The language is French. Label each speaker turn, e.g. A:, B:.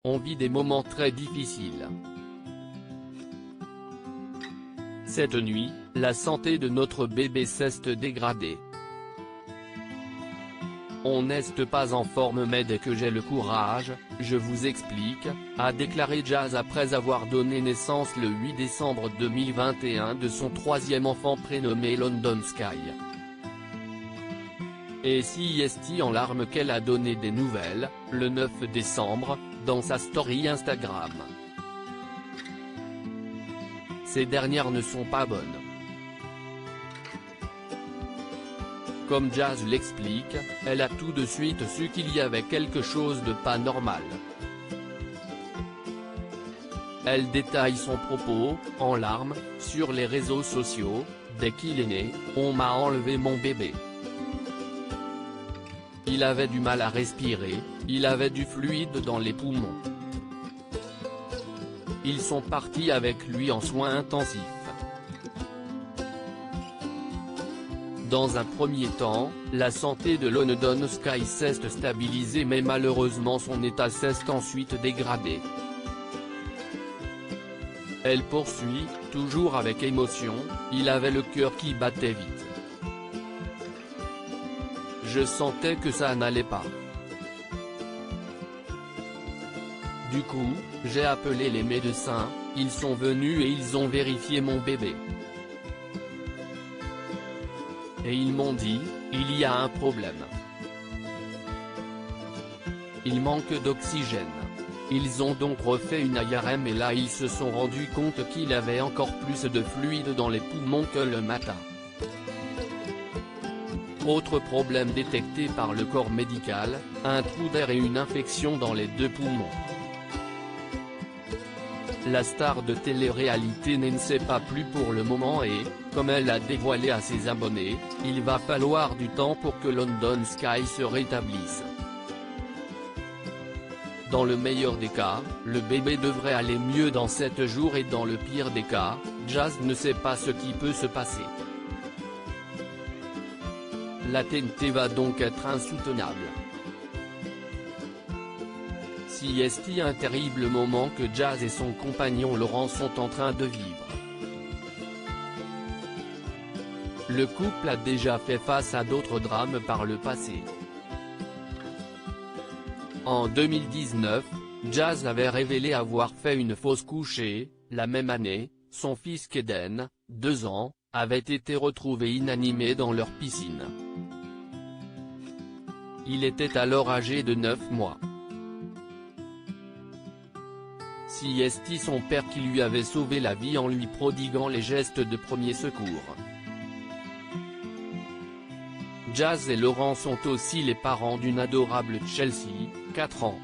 A: on vit des moments très difficiles. Cette nuit, la santé de notre bébé s'est dégradée. On n'est pas en forme mais dès que j'ai le courage, je vous explique, a déclaré Jazz après avoir donné naissance le 8 décembre 2021 de son troisième enfant prénommé London Sky. Et si est en larmes qu'elle a donné des nouvelles, le 9 décembre, dans sa story Instagram. Ces dernières ne sont pas bonnes. Comme Jazz l'explique, elle a tout de suite su qu'il y avait quelque chose de pas normal. Elle détaille son propos, en larmes, sur les réseaux sociaux: « Dès qu'il est né, on m'a enlevé mon bébé. Il avait du mal à respirer, il avait du fluide dans les poumons. Ils sont partis avec lui en soins intensifs. Dans un premier temps, la santé de London Sky s'est stabilisée mais malheureusement son état s'est ensuite dégradé. » Elle poursuit, toujours avec émotion: « Il avait le cœur qui battait vite. Je sentais que ça n'allait pas. Du coup, j'ai appelé les médecins, ils sont venus et ils ont vérifié mon bébé. Et ils m'ont dit, il y a un problème. Il manque d'oxygène. Ils ont donc refait une IRM et là ils se sont rendus compte qu'il avait encore plus de fluide dans les poumons que le matin. Autre problème détecté par le corps médical, un trou d'air et une infection dans les deux poumons. » La star de télé-réalité ne sait pas plus pour le moment et, comme elle l'a dévoilé à ses abonnés, il va falloir du temps pour que London Sky se rétablisse. Dans le meilleur des cas, le bébé devrait aller mieux dans 7 jours et dans le pire des cas, Jazz ne sait pas ce qui peut se passer. La TNT va donc être insoutenable. Si est un terrible moment que Jazz et son compagnon Laurent sont en train de vivre. Le couple a déjà fait face à d'autres drames par le passé. En 2019, Jazz avait révélé avoir fait une fausse couche et, la même année, son fils Kaden, 2 ans, avait été retrouvé inanimé dans leur piscine. Il était alors âgé de 9 mois. Si est son père qui lui avait sauvé la vie en lui prodiguant les gestes de premier secours. Jazz et Laurent sont aussi les parents d'une adorable Chelsea, 4 ans.